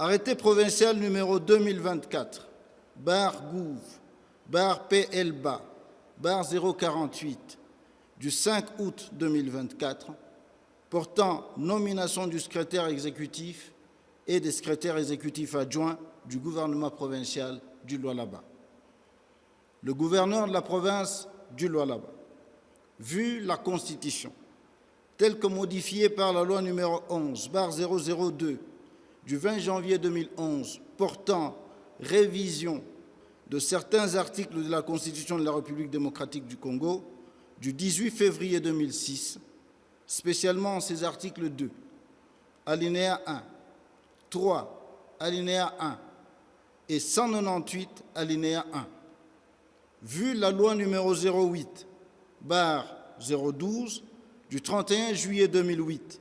Arrêté provincial numéro 2024, barre Gouv, barre PLBA, barre 048, du 5 août 2024, portant nomination du secrétaire exécutif et des secrétaires exécutifs adjoints du gouvernement provincial du Lualaba. Le gouverneur de la province du Lualaba, vu la Constitution, telle que modifiée par la loi numéro 11, barre 002, du 20 janvier 2011, portant révision de certains articles de la Constitution de la République démocratique du Congo, du 18 février 2006, spécialement ces articles 2, alinéa 1, 3, alinéa 1 et 198, alinéa 1. Vu la loi numéro 08, barre 012, du 31 juillet 2008,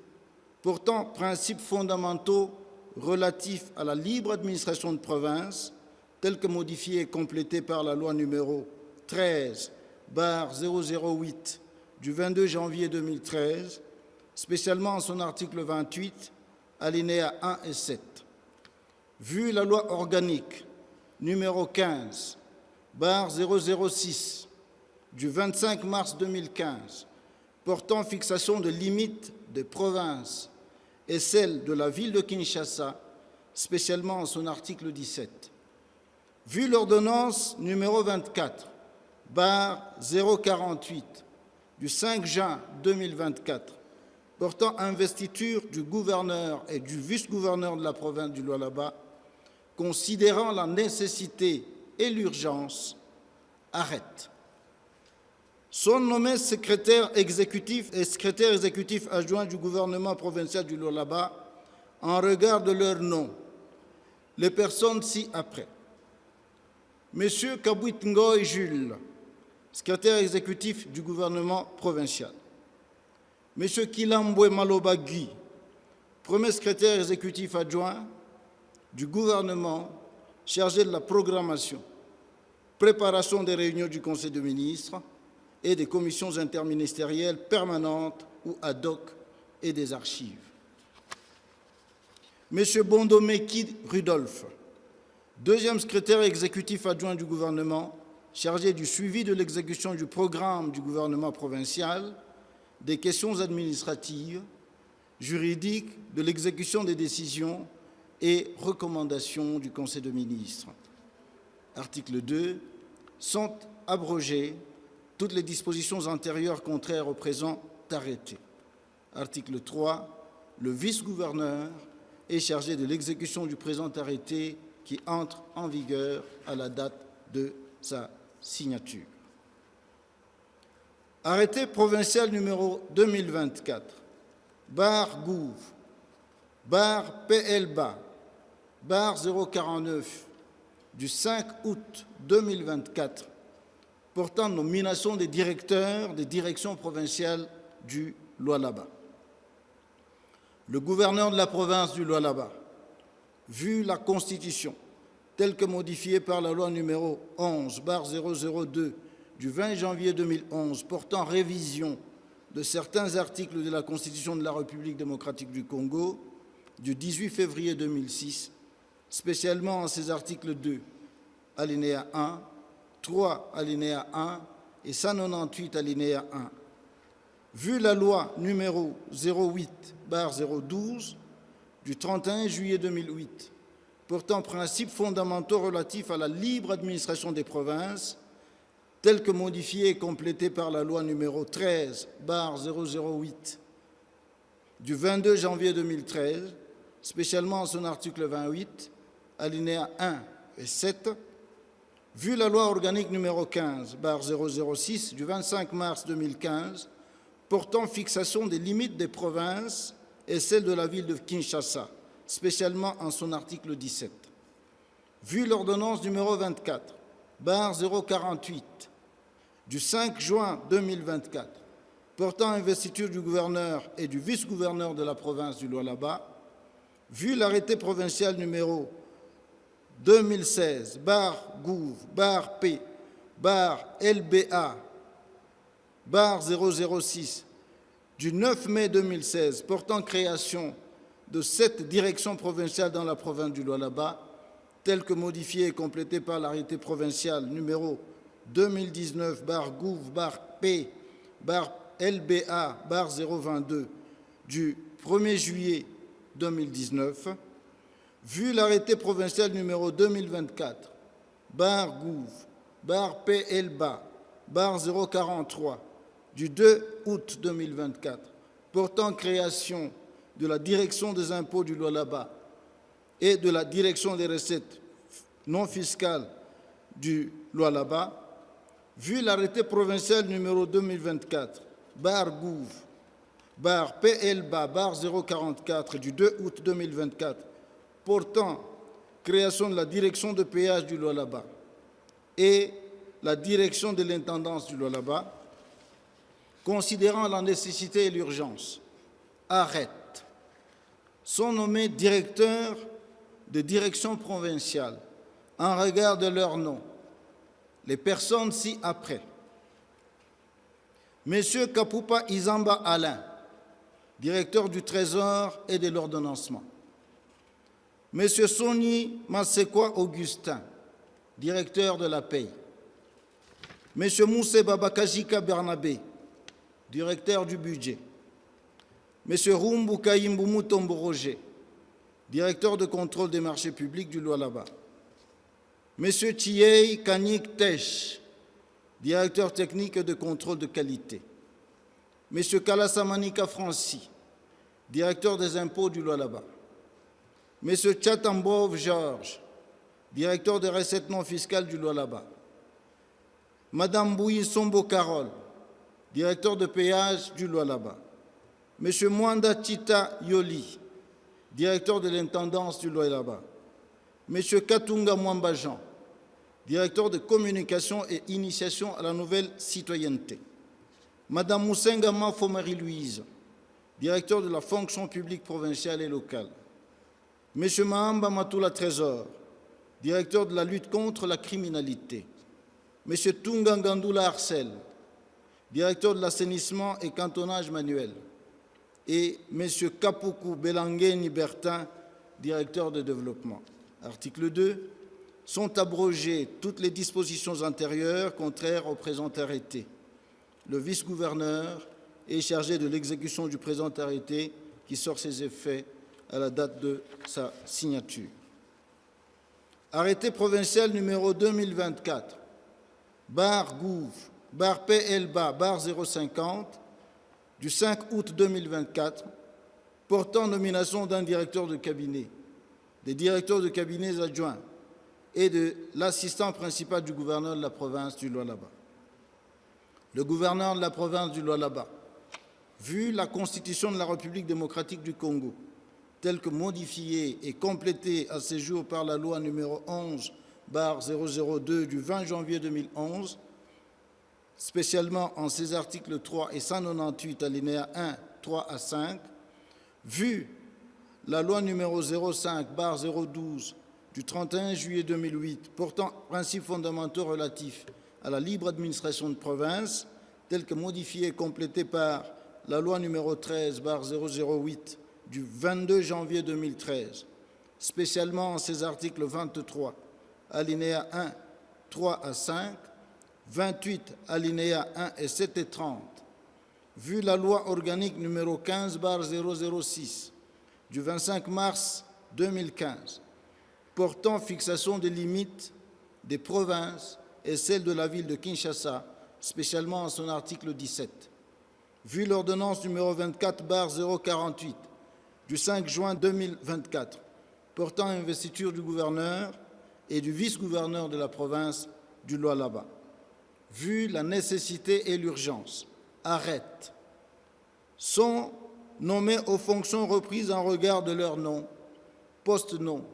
portant principes fondamentaux relatifs à la libre administration de province, telle que modifiée et complétée par la loi numéro 13, barre 008, du 22 janvier 2013, spécialement en son article 28, alinéa 1 et 7. Vu la loi organique numéro 15, barre 006, du 25 mars 2015, portant fixation de limites des provinces et celle de la ville de Kinshasa, spécialement en son article 17. Vu l'ordonnance numéro 24, barre 048, du 5 juin 2024, portant investiture du gouverneur et du vice-gouverneur de la province du Lualaba, considérant la nécessité et l'urgence, arrête. Sont nommés secrétaire exécutif et secrétaire exécutif adjoint du gouvernement provincial du Lualaba en regard de leur nom. Les personnes ci-après. Monsieur Kabouit Ngoy Jules, secrétaire exécutif du gouvernement provincial. Monsieur Kilambwe Maloba Guy, premier secrétaire exécutif adjoint du gouvernement chargé de la programmation, préparation des réunions du Conseil des ministres et des commissions interministérielles permanentes ou ad hoc et des archives. Monsieur Bondomeki Rudolphe, deuxième secrétaire exécutif adjoint du gouvernement, chargé du suivi de l'exécution du programme du gouvernement provincial, des questions administratives, juridiques, de l'exécution des décisions et recommandations du Conseil des ministres. Article 2. Sont abrogées toutes les dispositions antérieures contraires au présent arrêté. Article 3. Le vice-gouverneur est chargé de l'exécution du présent arrêté qui entre en vigueur à la date de sa signature. Arrêté provincial numéro 2024, barre Gouv, barre PLBA, barre 049, du 5 août 2024, portant nomination des directeurs des directions provinciales du Lualaba. Le gouverneur de la province du Lualaba, vu la Constitution, telle que modifiée par la loi numéro 11, barre 002, du 20 janvier 2011, portant révision de certains articles de la Constitution de la République démocratique du Congo, du 18 février 2006, spécialement en ses articles 2, alinéa 1, 3, alinéa 1 et 198, alinéa 1. Vu la loi numéro 08, barre 012, du 31 juillet 2008, portant principes fondamentaux relatifs à la libre administration des provinces, telle que modifiée et complétée par la loi numéro 13, barre 008, du 22 janvier 2013, spécialement en son article 28, alinéa 1 et 7, vu la loi organique numéro 15, barre 006, du 25 mars 2015, portant fixation des limites des provinces et celle de la ville de Kinshasa, spécialement en son article 17. Vu l'ordonnance numéro 24, barre 048, du 5 juin 2024, portant investiture du gouverneur et du vice-gouverneur de la province du Lualaba, vu l'arrêté provincial numéro 2016, barre Gouv, barre P, barre LBA, barre 006, du 9 mai 2016, portant création de 7 directions provinciales dans la province du Lualaba, telles que modifiées et complétées par l'arrêté provincial numéro 2019-Gouv-P-LBA-022 du 1er juillet 2019, vu l'arrêté provincial numéro 2024-Gouv-PLBA-043 du 2 août 2024 portant création de la direction des impôts du Lualaba et de la direction des recettes non fiscales du Lualaba, vu l'arrêté provincial numéro 2024-Gouv-PLBA-044 du 2 août 2024 portant création de la direction de péage du Lualaba et la direction de l'intendance du Lualaba, considérant la nécessité et l'urgence, arrête, sont nommés directeurs de direction provinciale en regard de leur nom, les personnes ci-après. Monsieur Kapupa Izamba Alain, directeur du Trésor et de l'ordonnancement. Monsieur Soni Masekwa Augustin, directeur de la paie. Monsieur Moussé Babakajika Bernabé, directeur du budget. Monsieur Rumbu Kaimbu Mutombo Roger, directeur de contrôle des marchés publics du Lualaba. Monsieur Thiey Kanik Tesh, directeur technique de contrôle de qualité. Monsieur Kalasamanika Franci, directeur des impôts du Lualaba. Monsieur Tchatambov Georges, directeur des recettes non fiscales du Lualaba. Madame Bouyi Sombo Carole, directeur de péage du Lualaba. Monsieur Mwanda Tita Yoli, directeur de l'intendance du Lualaba. Monsieur Katunga Mwamba Jean, directeur de communication et initiation à la nouvelle citoyenneté. Madame Moussenga Mafo Marie-Louise, directeur de la fonction publique provinciale et locale. Monsieur Mahamba Matula Trésor, directeur de la lutte contre la criminalité. Monsieur Tunga Ngandula Arcel, directeur de l'assainissement et cantonnage manuel. Et Monsieur Kapuku Belangeni Bertin, directeur de développement. Article 2. Sont abrogées toutes les dispositions antérieures contraires au présent arrêté. Le vice-gouverneur est chargé de l'exécution du présent arrêté qui sort ses effets à la date de sa signature. Arrêté provincial numéro 2024, bar Gouv, bar PLBA, bar 050, du 5 août 2024, portant nomination d'un directeur de cabinet, des directeurs de cabinets adjoints et de l'assistant principal du gouverneur de la province du Lualaba. Le gouverneur de la province du Lualaba, vu la Constitution de la République démocratique du Congo, telle que modifiée et complétée à ce jour par la loi numéro 11/002 du 20 janvier 2011, spécialement en ses articles 3 et 198 alinéas 1, 3 à 5, vu la loi numéro 05/012 du 31 juillet 2008 portant principes fondamentaux relatifs à la libre administration de province, telle que modifiée et complétée par la loi numéro 13/008 du 22 janvier 2013, spécialement en ses articles 23, alinéas 1, 3 à 5, 28, alinéas 1 et 7 et 30, vu la loi organique numéro 15/006 du 25 mars 2015, portant fixation des limites des provinces et celle de la ville de Kinshasa, spécialement en son article 17, vu l'ordonnance numéro 24/048 du 5 juin 2024, portant investiture du gouverneur et du vice-gouverneur de la province du Lualaba, vu la nécessité et l'urgence, arrête, sont nommés aux fonctions reprises en regard de leur nom, post-nom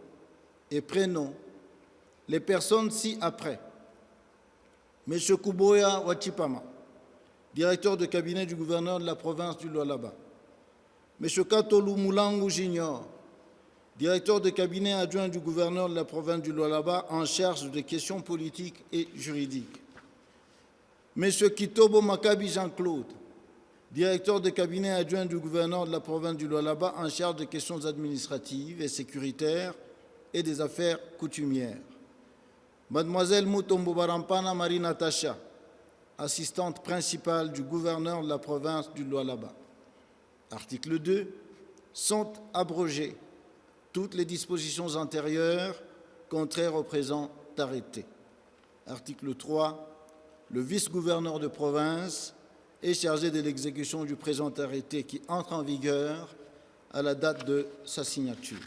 et prénom, les personnes ci-après. M. Kuboya Wachipama, directeur de cabinet du gouverneur de la province du Lualaba. M. Katolu Moulangu Junior, directeur de cabinet adjoint du gouverneur de la province du Lualaba en charge des questions politiques et juridiques. M. Kitobo Makabi Jean-Claude, directeur de cabinet adjoint du gouverneur de la province du Lualaba en charge des questions administratives et sécuritaires et des affaires coutumières. Mademoiselle Mutombo Barampana Marie Natacha, assistante principale du gouverneur de la province du Lualaba. Article 2. Sont abrogées toutes les dispositions antérieures contraires au présent arrêté. Article 3. Le vice-gouverneur de province est chargé de l'exécution du présent arrêté qui entre en vigueur à la date de sa signature.